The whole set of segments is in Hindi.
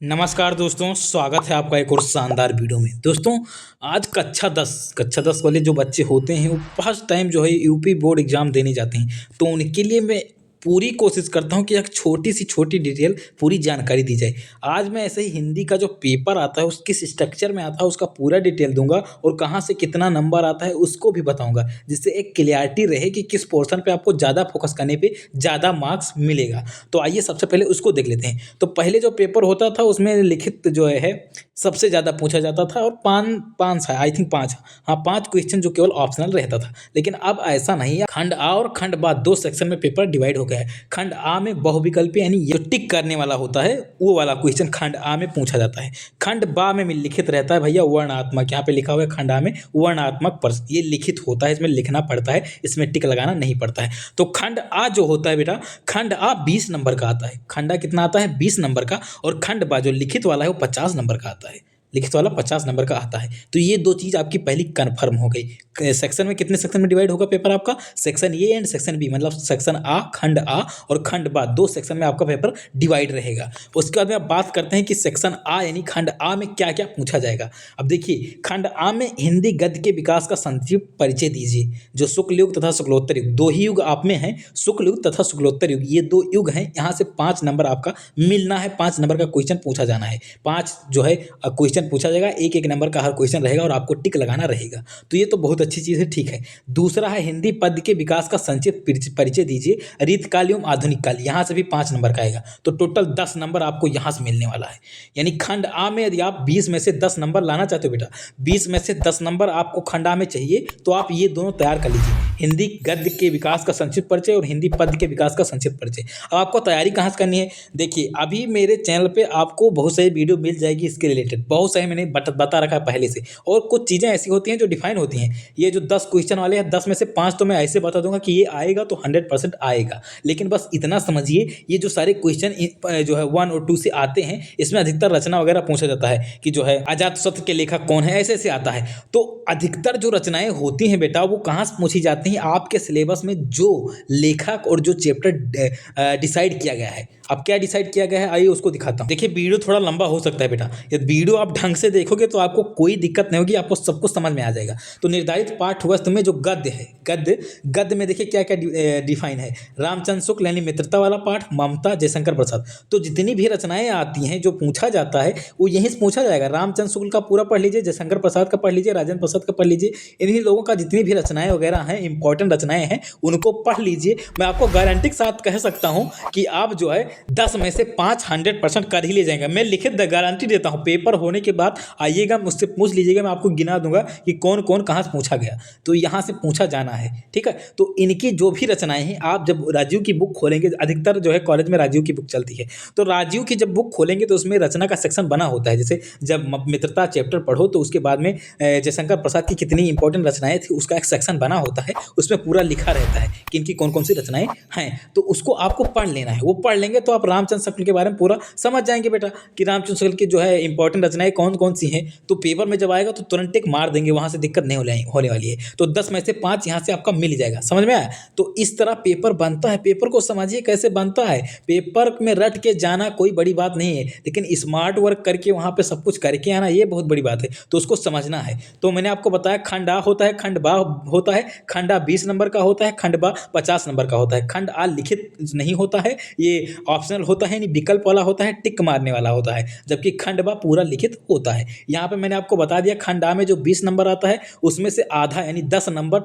नमस्कार दोस्तों, स्वागत है आपका एक और शानदार वीडियो में। दोस्तों, आज कक्षा 10 वाले जो बच्चे होते हैं वो फर्स्ट टाइम जो है यूपी बोर्ड एग्ज़ाम देने जाते हैं। तो उनके लिए मैं पूरी कोशिश करता हूँ कि एक छोटी सी छोटी डिटेल पूरी जानकारी दी जाए। आज मैं ऐसे ही हिंदी का जो पेपर आता है उस किस स्ट्रक्चर में आता है उसका पूरा डिटेल दूँगा और कहाँ से कितना नंबर आता है उसको भी बताऊँगा, जिससे एक क्लैरिटी रहे कि किस पोर्शन पे आपको ज़्यादा फोकस करने पे ज़्यादा मार्क्स मिलेगा। तो आइए सबसे पहले उसको देख लेते हैं। तो पहले जो पेपर होता था उसमें लिखित जो है सबसे ज़्यादा पूछा जाता था और 5 आई थिंक 5, हाँ, 5 क्वेश्चन जो केवल ऑप्शनल रहता था। लेकिन अब ऐसा नहीं है। खंड आ और खंड बा 2 सेक्शन में पेपर डिवाइड हो गया है। खंड आ में बहुविकल्पी यानी ये टिक करने वाला होता है वो वाला क्वेश्चन खंड आ में पूछा जाता है। खंड बा में लिखित रहता है भैया वर्णात्मक, यहाँ पे लिखा हुआ है खंड आ में वर्णात्मक प्रश्न, ये लिखित होता है, इसमें लिखना पड़ता है, इसमें टिक लगाना नहीं पड़ता है। तो खंड आ जो होता है बेटा, खंड आ 20 नंबर का आता है। खंड आ कितना आता है? 20 नंबर का। और खंड बा जो लिखित वाला है वो 50 नंबर का आता है। लिखित वाला 50 नंबर का आता है। तो ये दो चीज़ आपकी पहली कन्फर्म हो गई। सेक्शन में कितने सेक्शन में डिवाइड होगा पेपर आपका? Section A and section B, मतलब सेक्शन आ, खंड आ और खंड बा, 2 सेक्शन में आपका पेपर डिवाइड रहेगा। उसके बाद में आप बात करते हैं कि सेक्शन आ यानी खंड आ में क्या क्या पूछा जाएगा। अब देखिए, खंड आ में हिंदी गद्य के विकास का संक्षिप्त परिचय दीजिए। जो शुक्ल युग तथा शुक्लोत्तर युग, 2 ही युग आप में हैं, शुक्ल युग तथा शुक्लोत्तर युग, ये 2 युग हैं। यहाँ से 5 नंबर आपका मिलना है, 5 नंबर का क्वेश्चन पूछा जाना है। 5 जो है क्वेश्चन पूछा जाएगा, एक एक नंबर का हर क्वेश्चन रहेगा और आपको टिक लगाना रहेगा। तो ये तो बहुत अच्छी चीज़ है, ठीक है। दूसरा है हिंदी पद्य के विकास का संक्षिप्त परिचय दीजिए। रीतकाल एवं आधुनिक काल, यहाँ से भी 5 नंबर का आएगा। तो टोटल 10 नंबर आपको यहाँ से मिलने वाला है। यानी खंड आ में यदि आप 20 में से 10 नंबर लाना चाहते हो बेटा, 20 में से 10 नंबर आपको खंड आ में चाहिए, तो आप ये दोनों तैयार कर लीजिए। हिंदी गद्य के विकास का संक्षिप्त परिचय और हिंदी पद्य के विकास का संक्षिप्त परिचय। अब आपको तैयारी कहाँ से करनी है? देखिए, अभी मेरे चैनल पे आपको बहुत सारी वीडियो मिल जाएगी इसके रिलेटेड, बहुत सारे मैंने बता रखा है पहले से। और कुछ चीज़ें ऐसी होती हैं जो डिफाइन होती हैं। ये जो 10 क्वेश्चन वाले हैं, 10 में से 5 तो मैं ऐसे बता दूंगा कि ये आएगा तो 100% आएगा। लेकिन बस इतना समझिए, ये जो सारे क्वेश्चन जो है 1 और 2 से आते हैं, इसमें अधिकतर रचना वगैरह पूछा जाता है कि जो है अजातशत्रु के लेखक कौन है, ऐसे ऐसे आता है। तो अधिकतर जो रचनाएं होती हैं बेटा, वो कहाँ से पूछी जाती हैं? आपके सिलेबस में जो लेखक और जो चैप्टर डिसाइड किया गया है। अब क्या डिसाइड किया गया है, आइए उसको दिखाता हूँ। देखिए, वीडियो थोड़ा लंबा हो सकता है बेटा, यदि वीडियो आप ढंग से देखोगे तो आपको कोई दिक्कत नहीं होगी, आपको सब कुछ समझ में आ जाएगा। तो निर्धारित पाठ्यवस्तु में जो गद्य है, गद्य में देखिए क्या क्या डिफाइन है। रामचंद्र शुक्ल यानी मित्रता वाला पाठ, ममता, जयशंकर प्रसाद। तो जितनी भी रचनाएं आती हैं जो पूछा जाता है वो यहीं से पूछा जाएगा। रामचंद्र शुक्ल का पूरा पढ़ लीजिए, जयशंकर प्रसाद का पढ़ लीजिए, राजेंद्र प्रसाद का पढ़ लीजिए। इन्हीं लोगों का जितनी भी रचनाएं वगैरह हैं, इंपॉर्टेंट रचनाएं हैं, उनको पढ़ लीजिए। मैं आपको गारंटी के साथ कह सकता हूँ कि आप जो है 10 में से 5 100% कर ही ले जाएंगे। मैं लिखित गारंटी देता हूँ। पेपर होने के बाद आइएगा, मुझसे पूछ लीजिएगा, मैं आपको गिना दूंगा कि कौन कौन कहाँ से पूछा गया। तो यहाँ से पूछा जाना है, ठीक है। तो इनकी जो भी रचनाएं हैं, आप जब राजीव की बुक खोलेंगे, अधिकतर जो है कॉलेज में राजीव की बुक चलती है, तो राजीव की जब बुक खोलेंगे तो उसमें रचना का सेक्शन बना होता है। जैसे जब मित्रता चैप्टर पढ़ो तो उसके बाद में जयशंकर प्रसाद की कितनी इंपॉर्टेंट रचनाएं थी उसका एक सेक्शन बना होता है, उसमें पूरा लिखा रहता है कि इनकी कौन कौन सी रचनाएं हैं। तो उसको आपको पढ़ लेना है। वो पढ़ लेंगे तो आप रामचंद्र शुक्ल के बारे में पूरा समझ जाएंगे बेटा कि रामचंद्र शुक्ल की जो है इंपॉर्टेंट रचनाएं कौन कौन सी हैं। तो पेपर में जब आएगा तो तुरंत टिक मार देंगे, वहां से दिक्कत नहीं होने वाली है। तो 10 में से 5 यहाँ से आपका मिल जाएगा। समझ में आया? तो इस तरह पेपर बनता है। पेपर को समझिए कैसे बनता है। पेपर में रट के जाना कोई बड़ी बात नहीं है, लेकिन स्मार्ट वर्क करके वहां पे सब कुछ करके आना ये बहुत बड़ी बात है। तो उसको समझना है। तो मैंने आपको बताया खंड आ होता है, खंड बा होता है, खंड आ 20 नंबर का होता है, खंड बा 50 नंबर का होता है। खंड आ लिखित नहीं होता है, ये ऑप्शनल होता है, यानी विकल्प वाला होता है, टिक मारने वाला होता है। जबकि खंड बा पूरा लिखित होता है। यहाँ पे मैंने आपको बता दिया, खंड आ में जो 20 नंबर आता है उसमें से आधा यानी 10 नंबर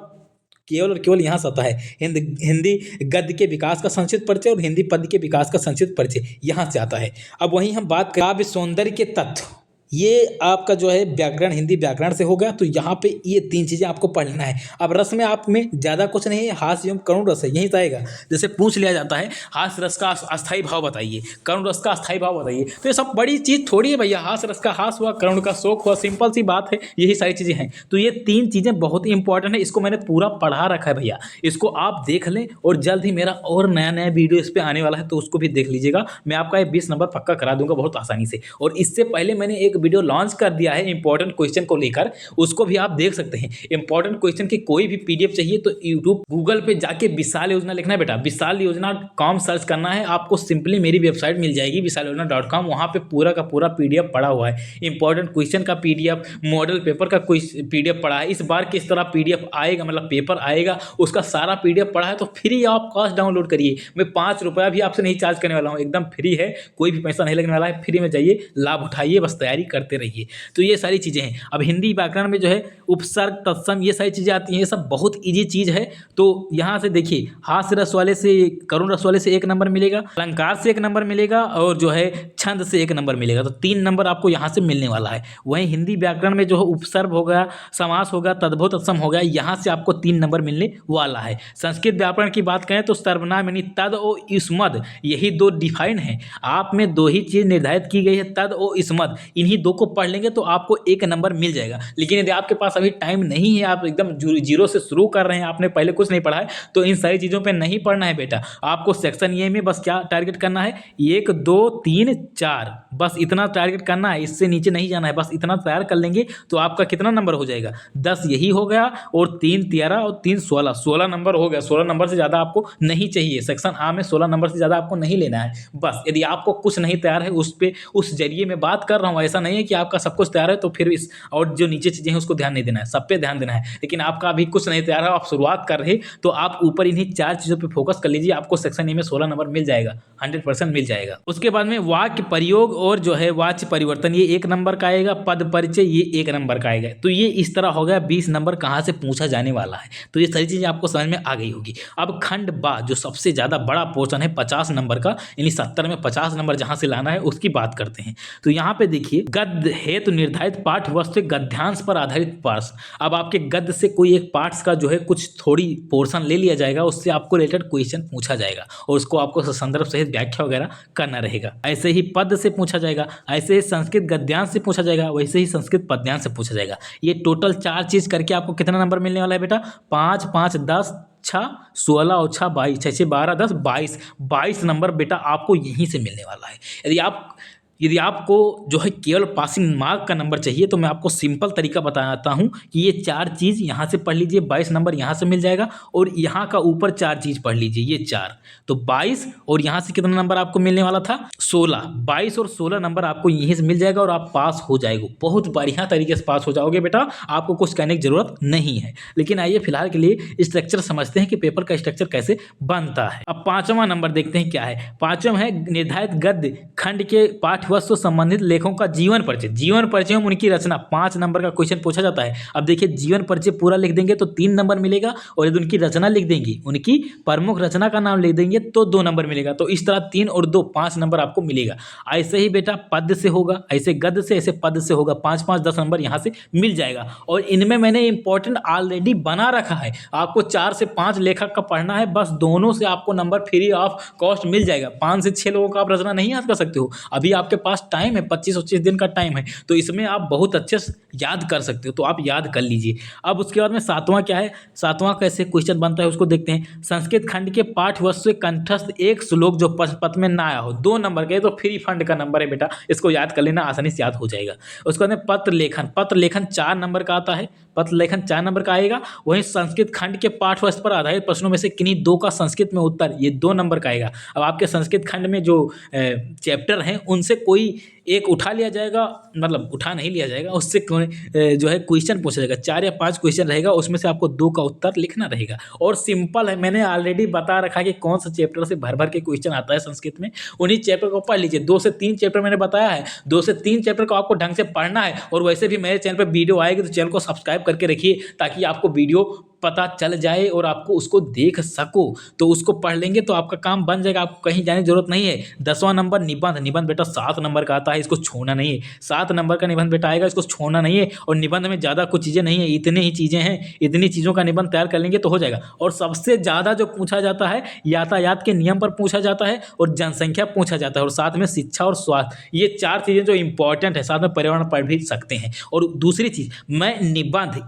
केवल और केवल यहाँ से आता है। हिंदी गद्य के विकास का संक्षिप्त परिचय और हिंदी पद्य के विकास का संक्षिप्त परिचय यहाँ से आता है। अब वहीं हम बात करें काव्य सौंदर्य के तत्व, ये आपका जो है व्याकरण, हिंदी व्याकरण से हो गया। तो यहाँ पे ये 3 चीज़ें आपको पढ़ लेना है। अब रस में आप में ज़्यादा कुछ नहीं है, हास्य एवं करुण रस है, यहीं से आएगा। जैसे पूछ लिया जाता है हास्य रस का अस्थायी भाव बताइए, करुण रस का अस्थायी भाव बताइए, तो ये सब बड़ी चीज़ थोड़ी है भैया। हास्य रस का हास हुआ, करुण का शोक हुआ, सिंपल सी बात है, यही सारी चीज़ें हैं। तो ये 3 चीज़ें बहुत ही इंपॉर्टेंट है। इसको मैंने पूरा पढ़ा रखा है भैया, इसको आप देख लें। और जल्द ही मेरा और नया नया वीडियो इस पर आने वाला है, तो उसको भी देख लीजिएगा। मैं आपका ये 20 नंबर पक्का करा दूंगा बहुत आसानी से। और इससे पहले मैंने एक वीडियो लॉन्च कर दिया है इंपॉर्टेंट क्वेश्चन को लेकर, उसको भी आप देख सकते हैं। इंपॉर्टेंट क्वेश्चन की कोई भी पीडीएफ चाहिए तो यूट्यूब गूगल पे जाके विशाल योजना लिखना है बेटा, विशाल योजना कॉम सर्च करना है, आपको सिंपली मेरी वेबसाइट मिल जाएगी vishalyoजना.com। वहाँ पे पूरा का पूरा पीडीएफ पड़ा हुआ है, इंपॉर्टेंट क्वेश्चन का पीडीएफ, मॉडल पेपर का पीडीएफ पड़ा है, इस बार किस तरह पीडीएफ आएगा मतलब पेपर आएगा उसका सारा पीडीएफ पड़ा है। तो फ्री ऑफ कॉस्ट डाउनलोड करिए, मैं 5 रुपया भी आपसे नहीं चार्ज करने वाला हूँ, एकदम फ्री है, कोई भी पैसा नहीं लगने वाला है, फ्री में जाइए, लाभ उठाइए, बस तैयारी करते रहिए। तो ये सारी चीज़ें हैं। अब हिंदी व्याकरण में जो है उपसर्ग, तत्सम, ये सारी चीज़ें आती हैं, ये सब बहुत ईजी चीज़ है। तो यहाँ से देखिए, हास्य रस वाले से, करुण रस वाले से 1 नंबर मिलेगा, अलंकार से 1 नंबर मिलेगा और जो है छंद से 1 नंबर मिलेगा। तो 3 नंबर आपको यहाँ से मिलने वाला है। वहीं हिंदी व्याकरण में जो है उपसर्ग हो गया, समास हो गया, तद्भव तत्सम हो गया, यहाँ से आपको 3 नंबर मिलने वाला है। संस्कृत व्याकरण की बात करें तो सर्वनाम यानी तद और इसमद, यही 2 डिफाइन है। आप में 2 ही चीज़ निर्धारित की गई है, तद और इसमद, इन्हीं 2 को पढ़ लेंगे तो आपको 1 नंबर मिल जाएगा। लेकिन यदि आपके पास अभी टाइम नहीं है, आप एकदम जीरो से शुरू कर रहे हैं, आपने पहले कुछ नहीं पढ़ा है, तो इन सारी चीज़ों पे नहीं पढ़ना है बेटा। आपको सेक्शन ए में बस क्या टारगेट करना है, 1 2 3 4, बस इतना टारगेट करना है, इससे नीचे नहीं जाना है। बस इतना तैयार कर लेंगे तो आपका कितना नंबर हो जाएगा, 10 यही हो गया, और 3 13 और 3 16, 16 नंबर हो गया। 16 नंबर से ज़्यादा आपको नहीं चाहिए, सेक्शन आ में 16 नंबर से ज़्यादा आपको नहीं लेना है। बस यदि आपको कुछ नहीं तैयार है, उस जरिए मैं बात कर रहा हूँ, ऐसा नहीं है कि आपका सब कुछ तैयार है तो फिर इस और जो नीचे चीज़ें हैं उसको ध्यान नहीं देना है, सब पे ध्यान देना है। लेकिन आपका अभी कुछ नहीं तैयार है, आप शुरुआत कर रहे, तो आप ऊपर इन्हीं 4 चीज़ों पे फोकस कर लीजिए, आपको सेक्शन ए में 16 नंबर मिल जाएगा, 100% मिल जाएगा। उसके बाद में वाक्य प्रयोग और जो है वाच्य परिवर्तन, ये 1 नंबर का आएगा। पद परिचय, ये 1 नंबर का आएगा। तो ये इस तरह हो गया 20 नंबर कहाँ से पूछा जाने वाला है। तो ये सारी चीज़ें आपको समझ में आ गई होगी। अब खंड बा, जो सबसे ज़्यादा बड़ा पोर्शन है 50 नंबर का, यानी 70 में 50 नंबर जहाँ से लाना है उसकी बात करते हैं। तो यहाँ पे देखिए, गद्य हेतु निर्धारित पाठ वस्तु गद्यांश पर आधारित पाठ। अब आपके गद्य से कोई एक पार्ट्स का जो है कुछ थोड़ी पोर्शन ले लिया जाएगा, उससे आपको रिलेटेड क्वेश्चन पूछा जाएगा और उसको आपको संदर्भ सहित व्याख्या वगैरह करना रहेगा। ऐसे ही पद से पूछा जाएगा, ऐसे ही संस्कृत गद्यांश से पूछा जाएगा, वैसे ही संस्कृत पद्यांश से पूछा जाएगा। ये टोटल 4 चीज़ करके आपको कितना नंबर मिलने वाला है बेटा, 5 5 10 6 16 और 6 22, 6 6 12 10 22 नंबर बेटा आपको यहीं से मिलने वाला है। यदि आपको जो है केवल पासिंग मार्क का नंबर चाहिए तो मैं आपको सिंपल तरीका बताता हूँ कि ये 4 चीज़ यहाँ से पढ़ लीजिए, 22 नंबर यहाँ से मिल जाएगा, और यहाँ का ऊपर 4 चीज़ पढ़ लीजिए, ये 4, तो 22, और यहाँ से कितना नंबर आपको मिलने वाला था, 16। 22 और 16 नंबर आपको यहीं से मिल जाएगा और आप पास हो जाएगा, बहुत बढ़िया तरीके से पास हो जाओगे बेटा, आपको कुछ कहने की जरूरत नहीं है। लेकिन आइए फिलहाल के लिए स्ट्रक्चर समझते हैं कि पेपर का स्ट्रक्चर कैसे बनता है। अब 5वां नंबर देखते हैं क्या है। 5वां है निर्धारित गद्य खंड के पाठ वस्तु संबंधित लेखों का जीवन परिचय। जीवन परिचय में उनकी रचना, 5 नंबर का क्वेश्चन पूछा जाता है। अब देखिए, जीवन परिचय पूरा लिख देंगे तो 3 नंबर मिलेगा, और यदि उनकी रचना लिख देंगे, उनकी प्रमुख रचना का नाम लिख देंगे तो 2 नंबर मिलेगा। तो इस तरह 3 और 2 5 नंबर आपको मिलेगा। ऐसे ही बेटा पद से होगा, ऐसे गद्य से, ऐसे पद से होगा, 5 5 10 नंबर यहाँ से मिल जाएगा। और इनमें मैंने इंपॉर्टेंट ऑलरेडी बना रखा है, आपको 4 से 5 लेखक का पढ़ना है, बस दोनों से आपको नंबर फ्री ऑफ कॉस्ट मिल जाएगा। 5 से 6 लोगों का आप रचना नहीं याद कर सकते हो, अभी आपके पास टाइम है, 25-25 दिन का टाइम है, तो इसमें आप बहुत अच्छे से याद कर सकते हो, तो आप याद कर लीजिए। अब उसके बाद में 7वां क्या है, 7वां कैसे क्वेश्चन बनता है उसको देखते हैं। संस्कृत खंड के पाठ वस्तु कंठस्थ एक श्लोक जो पथ में ना आया हो, 2 नंबर के, तो फ्री फंड का नंबर है बेटा, इसको याद कर लेना, आसानी से याद हो जाएगा। उसके बाद में पत्र लेखन 4 नंबर का आता है, पत्र लेखन 4 नंबर का आएगा। वहीं संस्कृत खंड के पाठ वस्तु पर आधारित प्रश्नों में से किन्हीं 2 का संस्कृत में उत्तर, ये 2 नंबर का आएगा। अब आपके संस्कृत खंड में जो चैप्टर हैं उनसे कोई एक उठा लिया जाएगा, मतलब उठा नहीं लिया जाएगा, उससे जो है क्वेश्चन पूछा जाएगा, 4 या 5 क्वेश्चन रहेगा, उसमें से आपको 2 का उत्तर लिखना रहेगा। और सिंपल है, मैंने ऑलरेडी बता रखा है कि कौन सा चैप्टर से भर भर के क्वेश्चन आता है संस्कृत में, उन्हीं चैप्टर को पढ़ लीजिए। 2 से 3 चैप्टर मैंने बताया है, 2 से 3 चैप्टर को आपको ढंग से पढ़ना है। और वैसे भी मेरे चैनल पर वीडियो आएगी तो चैनल को सब्सक्राइब करके रखिए, ताकि आपको वीडियो पता चल जाए और आपको उसको देख सको, तो उसको पढ़ लेंगे तो आपका काम बन जाएगा, आपको कहीं जाने की जरूरत नहीं है। 10वां नंबर निबंध बेटा 7 नंबर का आता है, इसको छोड़ना नहीं है। 7 नंबर का निबंध बेटा आएगा, इसको छोड़ना नहीं है। और निबंध में ज़्यादा कुछ चीज़ें नहीं है, इतनी ही चीज़ें हैं, इतनी चीज़ों का निबंध तैयार कर लेंगे तो हो जाएगा। और सबसे ज़्यादा जो पूछा जाता है, यातायात के नियम पर पूछा जाता है, और जनसंख्या पूछा जाता है, और साथ में शिक्षा और स्वास्थ्य, ये 4 चीज़ें जो इंपॉर्टेंट है। साथ में पर्यावरण पढ़ भी सकते हैं। और दूसरी चीज़, मैं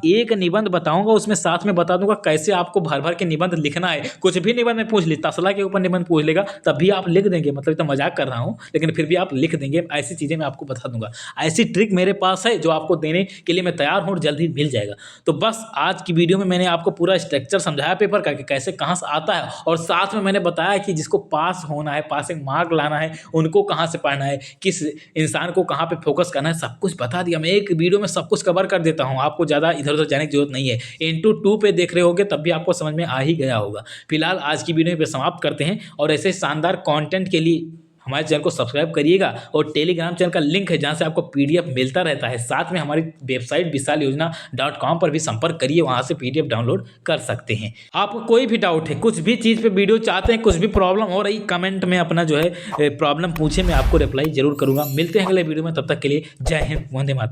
एक निबंध बताऊँगा, उसमें साथ में बता दूंगा कैसे आपको भर भर के निबंध लिखना है। कुछ भी निबंध में पूछ ली, तसला के ऊपर निबंध पूछ लेगा, तब भी आप लिख देंगे, मतलब तो मजाक कर रहा हूँ, लेकिन फिर भी आप लिख देंगे। ऐसी चीज़ें मैं आपको बता दूंगा। ऐसी ट्रिक मेरे पास है जो आपको देने के लिए मैं तैयार हूँ और जल्द ही मिल जाएगा। तो बस आज की वीडियो में मैंने आपको पूरा स्ट्रक्चर समझाया पेपर का कि कैसे कहाँ से आता है, और साथ में मैंने बताया कि जिसको पास होना है, पासिंग मार्क लाना है, उनको कहाँ से पढ़ना है, किस इंसान को कहाँ पे फोकस करना है, सब कुछ बता दिया। मैं एक वीडियो में सब कुछ कवर कर देता हूँ, आपको ज़्यादा इधर उधर जाने की जरूरत नहीं है। इंटू 2 पे देख रहे होगे तब भी आपको समझ में आ ही गया होगा। फिलहाल आज की वीडियो पे समाप्त करते हैं, और ऐसे शानदार कंटेंट के लिए हमारे चैनल को सब्सक्राइब करिएगा, और टेलीग्राम चैनल का लिंक है जहां से आपको पीडीएफ मिलता रहता है। साथ में हमारी वेबसाइट vishalYojana.com पर भी संपर्क करिए, वहां से पीडीएफ डाउनलोड कर सकते हैं। आपको कोई भी डाउट है, कुछ भी चीज़ पे वीडियो चाहते हैं, कुछ भी प्रॉब्लम हो रही, कमेंट में अपना जो है प्रॉब्लम पूछे, मैं आपको रिप्लाई जरूर करूंगा। मिलते हैं अगले वीडियो में, तब तक के लिए जय हिंद, वंदे मातरम।